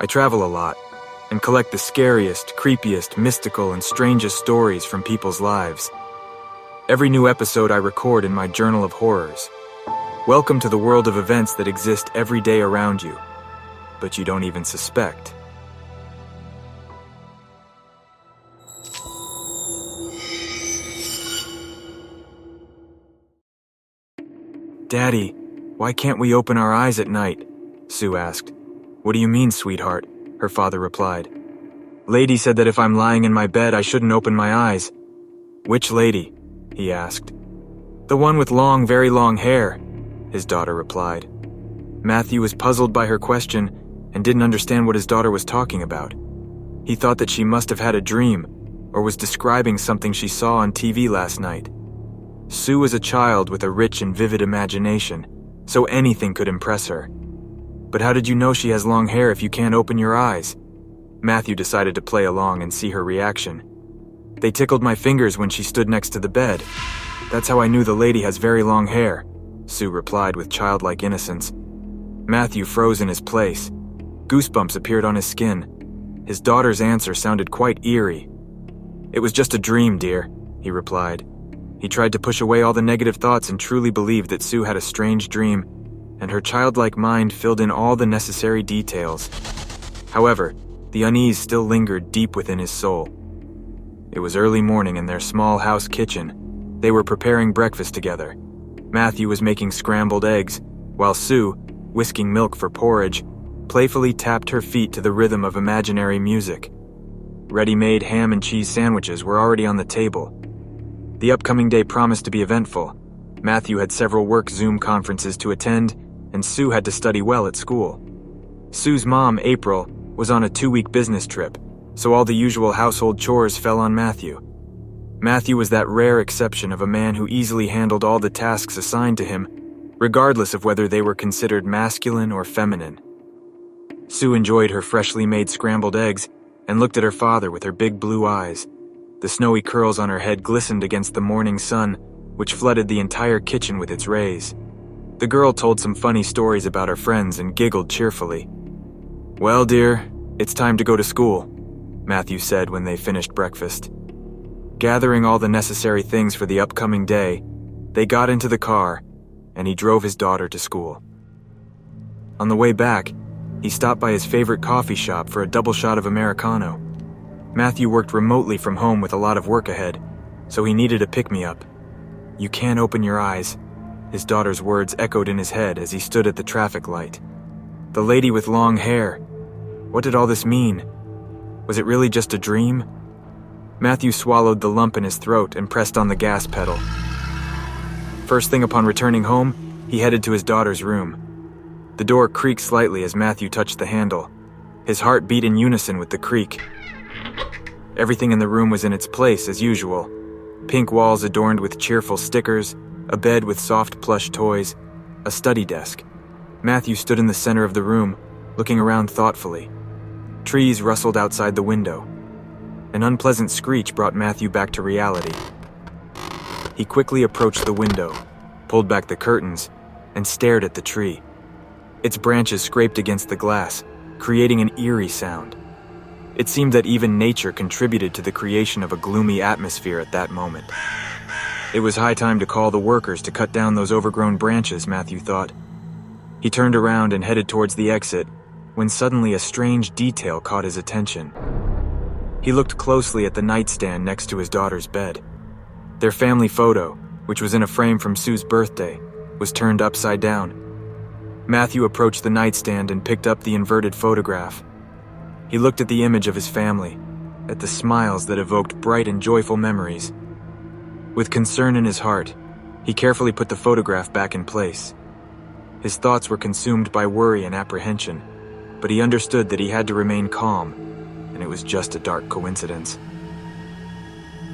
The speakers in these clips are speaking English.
I travel a lot and collect the scariest, creepiest, mystical, and strangest stories from people's lives. Every new episode I record in my journal of horrors. Welcome to the world of events that exist every day around you, but you don't even suspect. "Daddy, why can't we open our eyes at night?" Sue asked. "What do you mean, sweetheart?" her father replied. "Lady said that if I'm lying in my bed, I shouldn't open my eyes." "Which lady?" he asked. "The one with long, very long hair," his daughter replied. Matthew was puzzled by her question and didn't understand what his daughter was talking about. He thought that she must have had a dream or was describing something she saw on TV last night. Sue was a child with a rich and vivid imagination, so anything could impress her. "But how did you know she has long hair if you can't open your eyes?" Matthew decided to play along and see her reaction. "They tickled my fingers when she stood next to the bed. That's how I knew the lady has very long hair," Sue replied with childlike innocence. Matthew froze in his place. Goosebumps appeared on his skin. His daughter's answer sounded quite eerie. "It was just a dream, dear," he replied. He tried to push away all the negative thoughts and truly believed that Sue had a strange dream, and her childlike mind filled in all the necessary details. However, the unease still lingered deep within his soul. It was early morning in their small house kitchen. They were preparing breakfast together. Matthew was making scrambled eggs, while Sue, whisking milk for porridge, playfully tapped her feet to the rhythm of imaginary music. Ready-made ham and cheese sandwiches were already on the table. The upcoming day promised to be eventful. Matthew had several work Zoom conferences to attend, and Sue had to study well at school. Sue's mom, April, was on a 2-week business trip, so all the usual household chores fell on Matthew. Matthew was that rare exception of a man who easily handled all the tasks assigned to him, regardless of whether they were considered masculine or feminine. Sue enjoyed her freshly made scrambled eggs and looked at her father with her big blue eyes. The snowy curls on her head glistened against the morning sun, which flooded the entire kitchen with its rays. The girl told some funny stories about her friends and giggled cheerfully. "Well, dear, it's time to go to school," Matthew said when they finished breakfast. Gathering all the necessary things for the upcoming day, they got into the car, and he drove his daughter to school. On the way back, he stopped by his favorite coffee shop for a double shot of Americano. Matthew worked remotely from home with a lot of work ahead, so he needed a pick-me-up. "You can't open your eyes," his daughter's words echoed in his head as he stood at the traffic light. The lady with long hair. What did all this mean? Was it really just a dream? Matthew swallowed the lump in his throat and pressed on the gas pedal. First thing upon returning home, he headed to his daughter's room. The door creaked slightly as Matthew touched the handle. His heart beat in unison with the creak. Everything in the room was in its place as usual. Pink walls adorned with cheerful stickers, a bed with soft plush toys, a study desk. Matthew stood in the center of the room, looking around thoughtfully. Trees rustled outside the window. An unpleasant screech brought Matthew back to reality. He quickly approached the window, pulled back the curtains, and stared at the tree. Its branches scraped against the glass, creating an eerie sound. It seemed that even nature contributed to the creation of a gloomy atmosphere at that moment. It was high time to call the workers to cut down those overgrown branches, Matthew thought. He turned around and headed towards the exit, when suddenly a strange detail caught his attention. He looked closely at the nightstand next to his daughter's bed. Their family photo, which was in a frame from Sue's birthday, was turned upside down. Matthew approached the nightstand and picked up the inverted photograph. He looked at the image of his family, at the smiles that evoked bright and joyful memories. With concern in his heart, he carefully put the photograph back in place. His thoughts were consumed by worry and apprehension, but he understood that he had to remain calm, and it was just a dark coincidence.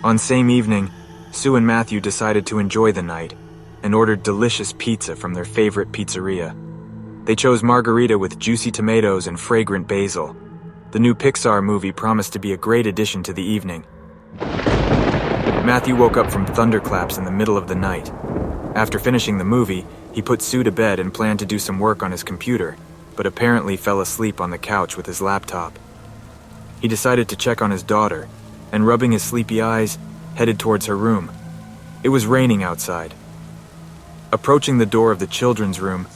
On same evening, Sue and Matthew decided to enjoy the night and ordered delicious pizza from their favorite pizzeria. They chose margarita with juicy tomatoes and fragrant basil. The new Pixar movie promised to be a great addition to the evening. Matthew woke up from thunderclaps in the middle of the night. After finishing the movie, he put Sue to bed and planned to do some work on his computer. but apparently fell asleep on the couch with his laptop. He decided to check on his daughter, and rubbing his sleepy eyes, headed towards her room. It was raining outside. Approaching the door of the children's room,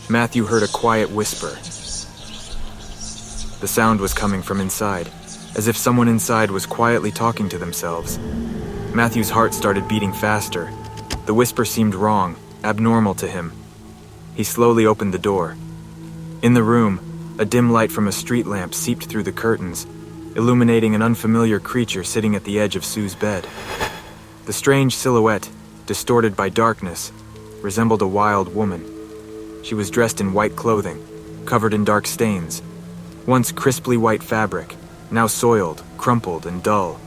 Matthew heard a quiet whisper. The sound was coming from inside, as if someone inside was quietly talking to themselves. Matthew's heart started beating faster. The whisper seemed wrong, abnormal to him. He slowly opened the door. In the room, a dim light from a street lamp seeped through the curtains, illuminating an unfamiliar creature sitting at the edge of Sue's bed. The strange silhouette, distorted by darkness, resembled a wild woman. She was dressed in white clothing, covered in dark stains, once crisply white fabric, now soiled, crumpled, and dull.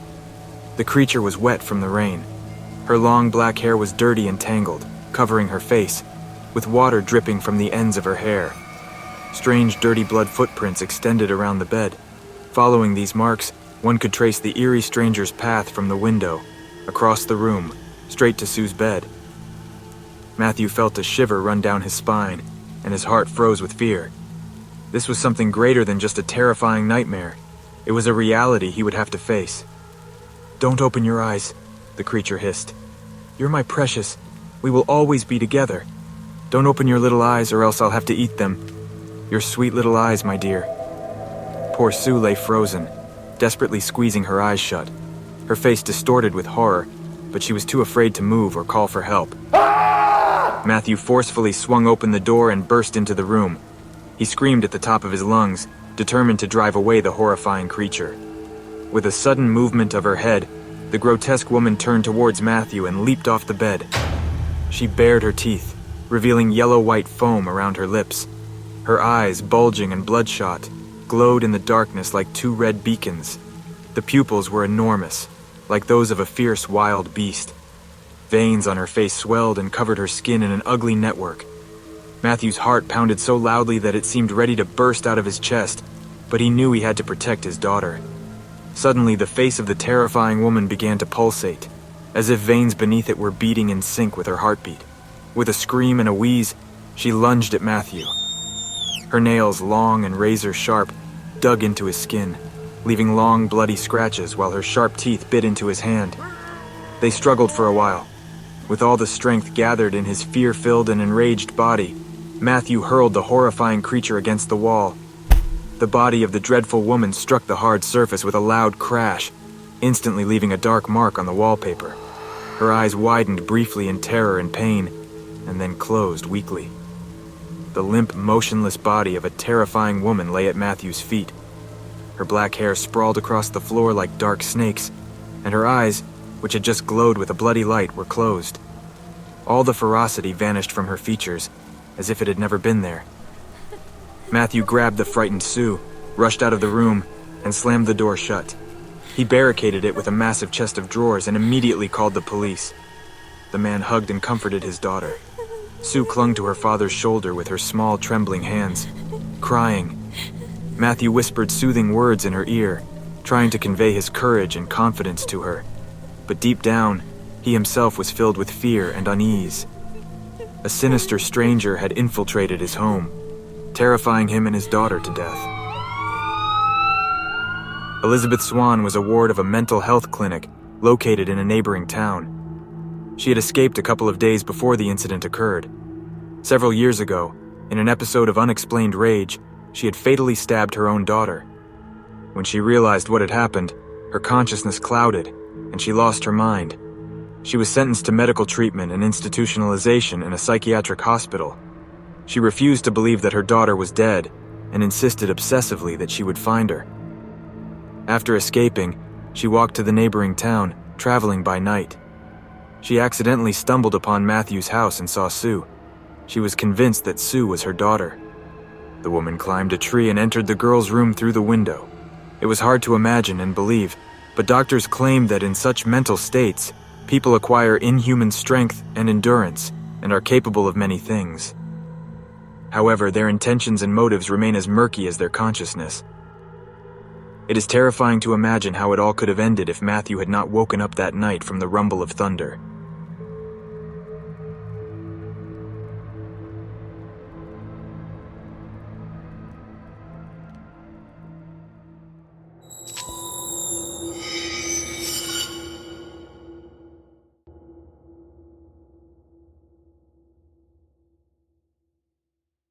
The creature was wet from the rain. Her long black hair was dirty and tangled, covering her face, with water dripping from the ends of her hair. Strange dirty blood footprints extended around the bed. Following these marks, one could trace the eerie stranger's path from the window, across the room, straight to Sue's bed. Matthew felt a shiver run down his spine, and his heart froze with fear. This was something greater than just a terrifying nightmare. It was a reality he would have to face. "Don't open your eyes," the creature hissed. "You're my precious. We will always be together. Don't open your little eyes or else I'll have to eat them. Your sweet little eyes, my dear." Poor Sue lay frozen, desperately squeezing her eyes shut, her face distorted with horror, but she was too afraid to move or call for help. Matthew forcefully swung open the door and burst into the room. He screamed at the top of his lungs, determined to drive away the horrifying creature. With a sudden movement of her head, the grotesque woman turned towards Matthew and leaped off the bed. She bared her teeth, revealing yellow-white foam around her lips. Her eyes, bulging and bloodshot, glowed in the darkness like two red beacons. The pupils were enormous, like those of a fierce wild beast. Veins on her face swelled and covered her skin in an ugly network. Matthew's heart pounded so loudly that it seemed ready to burst out of his chest, but he knew he had to protect his daughter. Suddenly, the face of the terrifying woman began to pulsate, as if veins beneath it were beating in sync with her heartbeat. With a scream and a wheeze, she lunged at Matthew. Her nails, long and razor-sharp, dug into his skin, leaving long, bloody scratches while her sharp teeth bit into his hand. They struggled for a while. With all the strength gathered in his fear-filled and enraged body, Matthew hurled the horrifying creature against the wall. The body of the dreadful woman struck the hard surface with a loud crash, instantly leaving a dark mark on the wallpaper. Her eyes widened briefly in terror and pain, and then closed weakly. The limp, motionless body of a terrifying woman lay at Matthew's feet. Her black hair sprawled across the floor like dark snakes, and her eyes, which had just glowed with a bloody light, were closed. All the ferocity vanished from her features, as if it had never been there. Matthew grabbed the frightened Sue, rushed out of the room, and slammed the door shut. He barricaded it with a massive chest of drawers and immediately called the police. The man hugged and comforted his daughter. Sue clung to her father's shoulder with her small, trembling hands, crying. Matthew whispered soothing words in her ear, trying to convey his courage and confidence to her. But deep down, he himself was filled with fear and unease. A sinister stranger had infiltrated his home, terrifying him and his daughter to death. Elizabeth Swan was a ward of a mental health clinic located in a neighboring town. She had escaped a couple of days before the incident occurred. Several years ago, in an episode of unexplained rage, she had fatally stabbed her own daughter. When she realized what had happened, her consciousness clouded, and she lost her mind. She was sentenced to medical treatment and institutionalization in a psychiatric hospital. She refused to believe that her daughter was dead and insisted obsessively that she would find her. After escaping, she walked to the neighboring town, traveling by night. She accidentally stumbled upon Matthew's house and saw Sue. She was convinced that Sue was her daughter. The woman climbed a tree and entered the girl's room through the window. It was hard to imagine and believe, but doctors claimed that in such mental states, people acquire inhuman strength and endurance and are capable of many things. However, their intentions and motives remain as murky as their consciousness. It is terrifying to imagine how it all could have ended if Matthew had not woken up that night from the rumble of thunder.